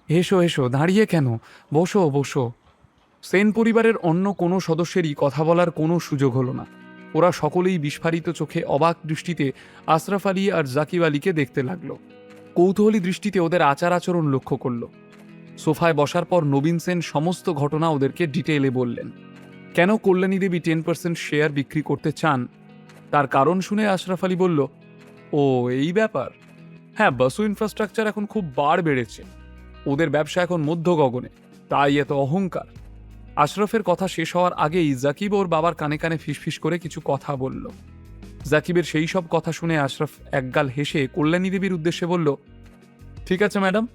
এসো এসো, দাঁড়িয়ে কেন? বসো বসো। সেন পরিবারের অন্য কোনো সদস্যেরই কথা বলার কোনো সুযোগ হলো না। ওরা সকলেই বিস্ফারিত চোখে অবাক দৃষ্টিতে আশরাফ আলী আর জাকিব আলীকে দেখতে লাগলো। কৌতূহলী দৃষ্টিতে ওদের আচার আচরণ লক্ষ্য করল। সোফায় বসার পর নবীন সেন সমস্ত ঘটনা ওদেরকে ডিটেইলে বললেন। কেন কল্যাণী দেবী 10% শেয়ার বিক্রি করতে চান তার কারণ শুনে আশরাফ আলী বলল, ও এই ব্যাপার। হ্যাঁ, বাসু ইনফ্রাস্ট্রাকচার এখন খুব বার বেড়েছে, ওদের ব্যবসা এখন মধ্য গগনে, তাই এত অহংকার। আশরাফের কথা শেষ হওয়ার আগেই জাকিব ওর বাবার কানে কানে ফিসফিস করে কিছু কথা বলল। জাকিবের সেই সব কথা শুনে আশরাফ একগাল হেসে কল্যাণী দেবীর উদ্দেশ্যে বলল, ঠিক আছে ম্যাডাম,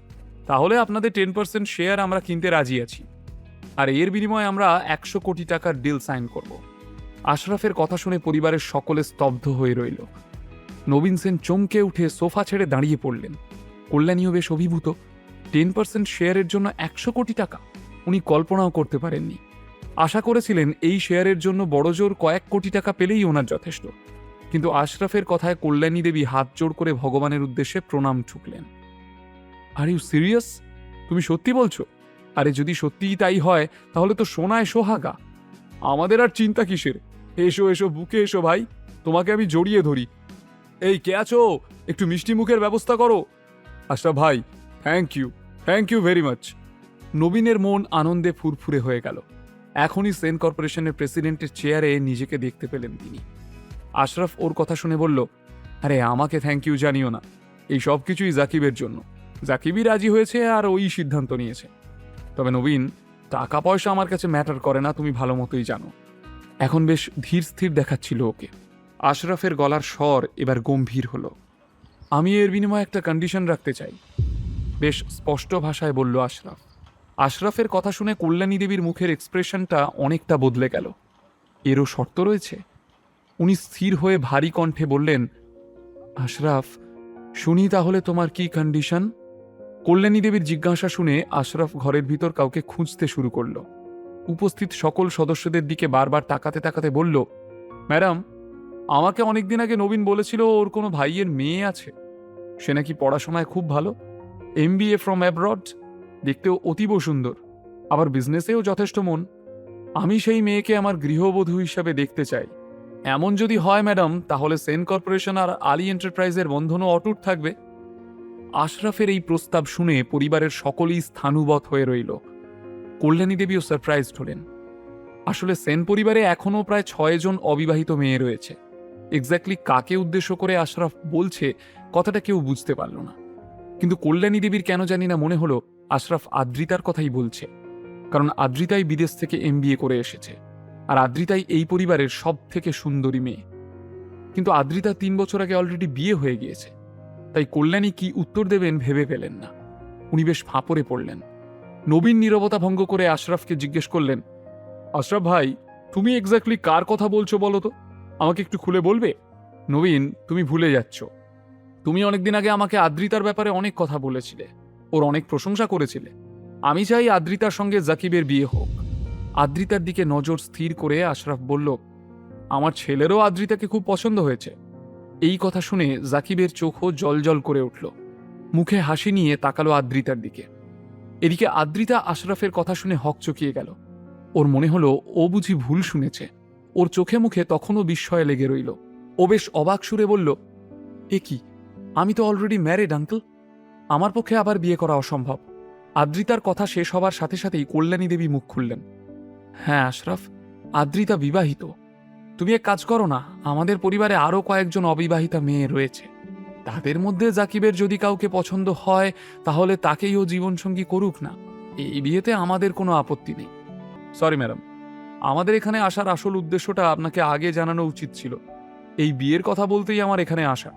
তাহলে আপনাদের 10% শেয়ার আমরা কিনতে রাজি আছি, আর এর বিনিময়ে আমরা 100 কোটি টাকার ডিল সাইন করব। আশরাফের কথা শুনে পরিবারের সকলে স্তব্ধ হয়ে রইল। নবীন সেন চমকে উঠে সোফা ছেড়ে দাঁড়িয়ে পড়লেন। কল্যাণীও বেশ অভিভূত। 10% শেয়ারের জন্য 100 কোটি টাকা উনি কল্পনাও করতে পারেননি। আশা করেছিলেন এই শেয়ারের জন্য বড়জোর কয়েক কোটি টাকা পেলেই ওনার যথেষ্ট। কিন্তু আশরাফের কথায় কল্যাণী দেবী হাত জোড় করে ভগবানের উদ্দেশ্যে প্রণাম ঠুকলেন। Are you serious? তুমি সত্যি বলছো? আরে যদি সত্যিই তাই হয় তাহলে তো সোনায় সোহাগা। আমাদের আর চিন্তা কিসের? এসো এসো, বুকে এসো ভাই, তোমাকে আমি জড়িয়ে ধরি। এই কে আছো? একটু মিষ্টি মুখের ব্যবস্থা করো। আশরাফ ভাই, থ্যাংক ইউ ভেরি মাচ। নবীনের মন আনন্দে ফুরফুরে হয়ে গেল। এখনই সেন কর্পোরেশনের প্রেসিডেন্টের চেয়ারে নিজেকে দেখতে পেলেন তিনি। আশরাফ ওর কথা শুনে বলল, আরে আমাকে থ্যাংক ইউ জানিও না, এই সব কিছুই জাকিবের জন্য। জাকিবই রাজি হয়েছে আর ওই সিদ্ধান্ত নিয়েছে। তবে নবীন, টাকা পয়সা আমার কাছে ম্যাটার করে না, তুমি ভালো মতোই জানো। এখন বেশ ধীর স্থির দেখাচ্ছিল ওকে। আশরাফের গলার স্বর এবার গম্ভীর হলো। আমি এর বিনিময়ে একটা কন্ডিশন রাখতে চাই, বেশ স্পষ্ট ভাষায় বলল আশরাফ। আশরাফের কথা শুনে কল্যাণী দেবীর মুখের এক্সপ্রেশনটা অনেকটা বদলে গেল। এরও শর্ত রয়েছে? উনি স্থির হয়ে ভারী কণ্ঠে বললেন, আশরাফ, শুনি তাহলে তোমার কি কন্ডিশন? কল্যাণী দেবীর জিজ্ঞাসা শুনে আশরাফ ঘরের ভিতর কাউকে খুঁজতে শুরু করল। উপস্থিত সকল সদস্যদের দিকে বারবার তাকাতে তাকাতে বলল, ম্যাডাম, আমাকে অনেকদিন আগে নবীন বলেছিল ওর কোনো ভাইয়ের মেয়ে আছে। সে নাকি পড়াশোনায় খুব ভালো, MBA ফ্রম অ্যাব্রড, দেখতেও অতীব সুন্দর, আবার বিজনেসেও যথেষ্ট মন। আমি সেই মেয়েকে আমার গৃহবধূ হিসাবে দেখতে চাই। এমন যদি হয় ম্যাডাম, তাহলে সেন কর্পোরেশন আর আলী এন্টারপ্রাইজের বন্ধনও অটুট থাকবে। আশরাফের এই প্রস্তাব শুনে পরিবারের সকলেই স্থাণুবৎ হয়ে রইল। কল্যাণী দেবীও সারপ্রাইজড হলেন। আসলে সেন পরিবারে এখনও প্রায় 6 জন অবিবাহিত মেয়ে রয়েছে। এক্স্যাক্টলি কাকে উদ্দেশ্য করে আশরাফ বলছে কথাটা কেউ বুঝতে পারল না। কিন্তু কল্যাণী দেবীর কেন জানি না মনে হলো আশরাফ আদ্রিতার কথাই বলছে, কারণ আদ্রিতাই বিদেশ থেকে MBA করে এসেছে, আর আদ্রিতাই এই পরিবারের সব থেকে সুন্দরী মেয়ে। কিন্তু আদ্রিতা 3 বছর আগে অলরেডি বিয়ে হয়ে গিয়েছে, তাই কল্যাণী কি উত্তর দেবেন ভেবে পেলেন না। উনি বেশ ফাঁপড়ে পড়লেন। নবীন নীরবতা ভঙ্গ করে আশরাফকে জিজ্ঞেস করলেন, আশরাফ ভাই, তুমি এক্স্যাক্টলি কার কথা বলছো বলো তো, আমাকে একটু খুলে বলবে? নবীন, তুমি ভুলে যাচ্ছ। তুমি অনেকদিন আগে আমাকে আদ্রিতার ব্যাপারে অনেক কথা বলেছিলে, ওর অনেক প্রশংসা করেছিলে। আমি চাই আদ্রিতার সঙ্গে জাকিবের বিয়ে হোক। আদ্রিতার দিকে নজর স্থির করে আশরাফ বলল, আমার ছেলেরও আদ্রিতাকে খুব পছন্দ হয়েছে। এই কথা শুনে জাকিবের চোখও জলজল করে উঠল। মুখে হাসি নিয়ে তাকালো আদ্রিতার দিকে। এদিকে আদ্রিতা আশরাফের কথা শুনে হকচকিয়ে গেল। ওর মনে হলো ও বুঝি ভুল শুনেছে। ওর চোখে মুখে তখনও বিস্ময়ে লেগে রইল। ও বেশ অবাক সুরে বলল, এ কি, আমি তো অলরেডি ম্যারিড আঙ্কেল, আমার পক্ষে আবার বিয়ে করা অসম্ভব। আদ্রিতার কথা শেষ হবার সাথে সাথেই কল্যাণী দেবী মুখ খুললেন। হ্যাঁ আশরাফ, আদ্রিতা বিবাহিত। তুমি এক কাজ করো না, আমাদের পরিবারে আরও কয়েকজন অবিবাহিতা মেয়ে রয়েছে, তাদের মধ্যে জাকিবের যদি কাউকে পছন্দ হয় তাহলে তাকেই ও জীবনসঙ্গী করুক না। এই বিয়েতে আমাদের কোনো আপত্তি নেই। সরি ম্যাডাম, আমাদের এখানে আসার আসল উদ্দেশ্যটা আপনাকে আগে জানানো উচিত ছিল। এই বিয়ের কথা বলতেই আমার এখানে আসা।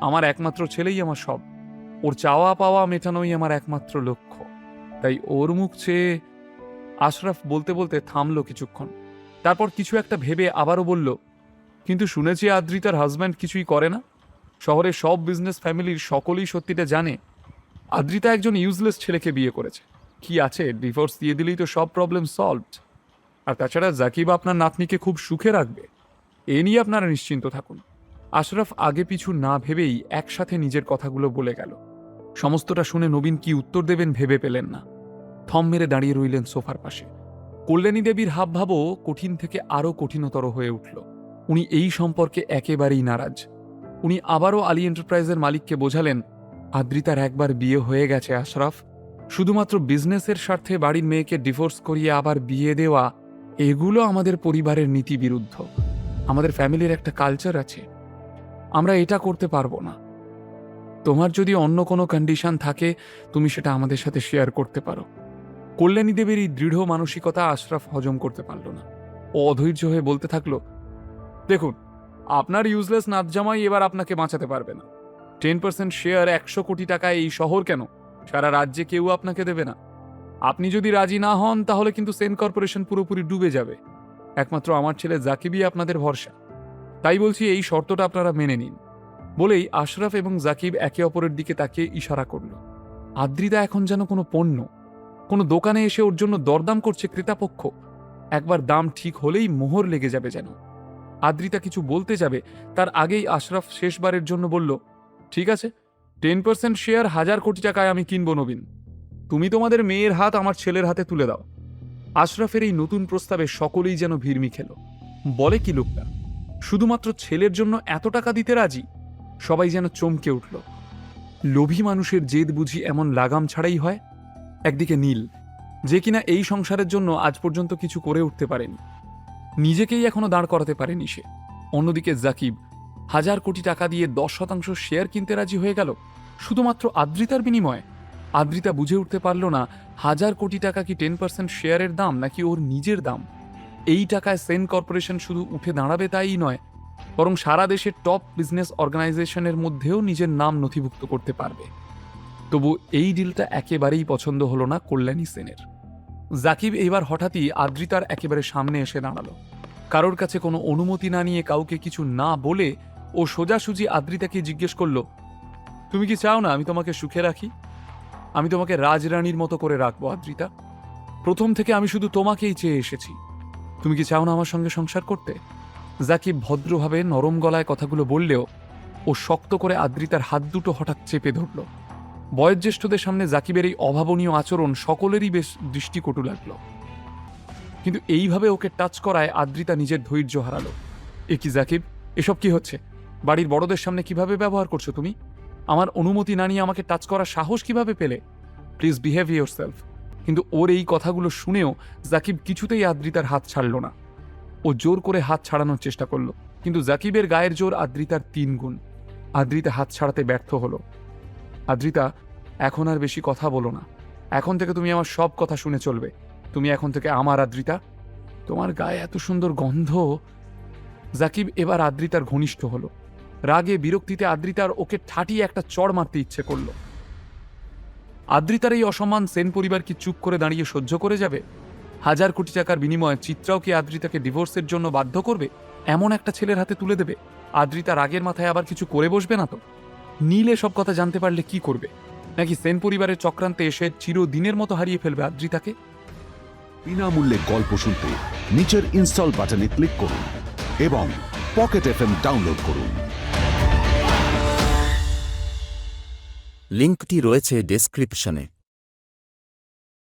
আমার একমাত্র ছেলেই আমার সব, ওর চাওয়া পাওয়া মেটানোই আমার একমাত্র লক্ষ্য। তাই ওর মুখ চেয়ে আশরাফ বলতে বলতে থামলো কিছুক্ষণ, তারপর কিছু একটা ভেবে আবারও বলল, কিন্তু শুনেছি আদ্রিতার হাজব্যান্ড কিছুই করে না। শহরের সব বিজনেস ফ্যামিলির সকলেই সত্যিটা জানে। আদ্রিতা একজন ইউজলেস ছেলেকে বিয়ে করেছে। কি আছে, ডিভোর্স দিয়ে দিলেই তো সব প্রবলেম সলভড। আর তাছাড়া জাকিব আপনার নাতনিকে খুব সুখে রাখবে, এ নিয়ে আপনারা নিশ্চিন্ত থাকুন। আশরাফ আগে পিছু না ভেবেই একসাথে নিজের কথাগুলো বলে গেল। সমস্তটা শুনে নবীন কি উত্তর দেবেন ভেবে পেলেন না। থম মেরে দাঁড়িয়ে রইলেন সোফার পাশে। কল্যাণী দেবীর হাবভাবও কঠিন থেকে আরও কঠিনতর হয়ে উঠল। উনি এই সম্পর্কে একেবারেই নারাজ। উনি আবারও আলী এন্টারপ্রাইজের মালিককে বোঝালেন, আদ্রিতার একবার বিয়ে হয়ে গেছে আশরাফ। শুধুমাত্র বিজনেসের স্বার্থে বাড়ির মেয়েকে ডিভোর্স করিয়ে আবার বিয়ে দেওয়া, এগুলো আমাদের পরিবারের নীতি বিরুদ্ধ। আমাদের ফ্যামিলির একটা কালচার আছে, আমরা এটা করতে পারবো না। তোমার যদি অন্য কোনো কন্ডিশন থাকে তুমি সেটা আমাদের সাথে শেয়ার করতে পারো। কল্যাণী দেবীর এই দৃঢ় মানসিকতা আশরাফ হজম করতে পারল না। ও অধৈর্য হয়ে বলতে থাকলো, দেখুন, আপনার ইউজলেস নাতজামাই এবার আপনাকে বাঁচাতে পারবে না। 10% শেয়ার 100 কোটি টাকায় এই শহর কেন, সারা রাজ্যে কেউ আপনাকে দেবে না। আপনি যদি রাজি না হন তাহলে কিন্তু সেন কর্পোরেশন পুরোপুরি ডুবে যাবে। একমাত্র আমার ছেলে জাকিবই আপনাদের ভরসা। তাই বলছি এই শর্তটা আপনারা মেনে নিন। বলেই আশরাফ এবং জাকিব একে অপরের দিকে তাকিয়ে ইশারা করল। আদ্রিতা এখন যেন কোনো পণ্য, কোনো দোকানে এসে ওর জন্য দরদাম করছে ক্রেতাপক্ষ। একবার দাম ঠিক হলেই মোহর লেগে যাবে যেন। আদ্রিতা কিছু বলতে যাবে তার আগেই আশরাফ শেষবারের জন্য বলল, ঠিক আছে, 10% শেয়ার 1000 কোটি টাকায় আমি কিনব নবীন। তুমি তোমাদের মেয়ের হাত আমার ছেলের হাতে তুলে দাও। আশরাফের এই নতুন প্রস্তাবে সকলেই যেন ভিড়মি খেল। বলে কি লোকটা, শুধুমাত্র ছেলের জন্য এত টাকা দিতে রাজি? সবাই যেন চমকে উঠল। লোভী মানুষের জেদ বুঝি এমন লাগাম ছাড়াই হয়? একদিকে নীল, যে কিনা এই সংসারের জন্য আজ পর্যন্ত কিছু করে উঠতে পারেনি, নিজেকেই এখনো দাঁড় করাতে পারেনি সে। অন্যদিকে জাকিব 1000 কোটি টাকা দিয়ে 10% শেয়ার কিনতে রাজি হয়ে গেল শুধুমাত্র আদ্রিতার বিনিময়ে। আদ্রিতা বুঝে উঠতে পারল না 1000 কোটি টাকা কি 10% শেয়ারের দাম নাকি ওর নিজের দাম। এই টাকায় সেন কর্পোরেশন শুধু উঠে দাঁড়াবে তাই নয়, বরং সারা দেশের টপ বিজনেস অর্গানাইজেশনের মধ্যেও নিজের নাম নথিভুক্ত করতে পারবে। তবু এই ডিলটা একেবারেই পছন্দ হলো না কল্যাণী সেনের। জাকিব এবার হঠাৎই আদ্রিতার একেবারে সামনে এসে দাঁড়ালো। কারোর কাছে কোনো অনুমতি না নিয়ে, কাউকে কিছু না বলে ও সোজাসুজি আদ্রিতাকে জিজ্ঞেস করল, তুমি কি চাও না আমি তোমাকে সুখে রাখি? আমি তোমাকে রাজরানীর মতো করে রাখবো আদ্রিতা। প্রথম থেকে আমি শুধু তোমাকেই চেয়ে এসেছি। তুমি কি চাও না আমার সঙ্গে সংসার করতে? জাকিব ভদ্রভাবে নরম গলায় কথাগুলো বললেও ও শক্ত করে আদ্রিতার হাত দুটো হঠাৎ চেপে ধরল। বয়োজ্যেষ্ঠদের সামনে জাকিবের এই অভাবনীয় আচরণ সকলেরই বেশ দৃষ্টিকটু লাগল। কিন্তু এইভাবে ওকে টাচ করায় আদ্রিতা নিজের ধৈর্য হারালো। এ কি জাকিব, এসব কি হচ্ছে? বাড়ির বড়দের সামনে কিভাবে ব্যবহার করছো তুমি? আমার অনুমতি না নিয়ে আমাকে টাচ করার সাহস কিভাবে পেলে? Please behave yourself. কিন্তু ওর এই কথাগুলো শুনেও জাকিব কিছুতেই আদ্রিতার হাত ছাড়ল না। ও জোর করে হাত ছাড়ানোর চেষ্টা করলো, কিন্তু জাকিবের গায়ের জোর আদ্রিতার 3 গুণ। আদ্রিতা হাত ছাড়াতে ব্যর্থ হলো। আদ্রিতা, এখন আর বেশি কথা বলো না। এখন থেকে তুমি আমার সব কথা শুনে চলবে। তুমি এখন থেকে আমার আদ্রিতা। তোমার গায়ে এত সুন্দর গন্ধ। জাকিব এবার আদ্রিতার ঘনিষ্ঠ হলো। রাগে বিরক্তিতে আদ্রিতার ওকে ঠাটিয়ে একটা চড় মারতে ইচ্ছে করল। আদ্রিতার এই অসম্মান সেন পরিবার কি চুপ করে দাঁড়িয়ে সহ্য করে যাবে? 1000 কোটি টাকার বিনিময়ে চিত্রাও কি আদ্রিতাকে ডিভোর্সের জন্য বাধ্য করবে? এমন একটা ছেলের হাতে তুলে দেবে? আদ্রিতা রাগের মাথায় আবার কিছু করে বসবে না তো? নীল সব কথা জানতে পারলে কি করবে? নাকি সেন পরিবারের চক্রান্তে এসে চিরদিনের মতো হারিয়ে ফেলবে আদ্রিতাকে? বিনামূল্যে গল্প শুনতে নিচের ইনস্টল বাটনে ক্লিক করুন এবং পকেট এফএম ডাউনলোড করুন। লিঙ্কটি রয়েছে ডেসক্রিপশনে।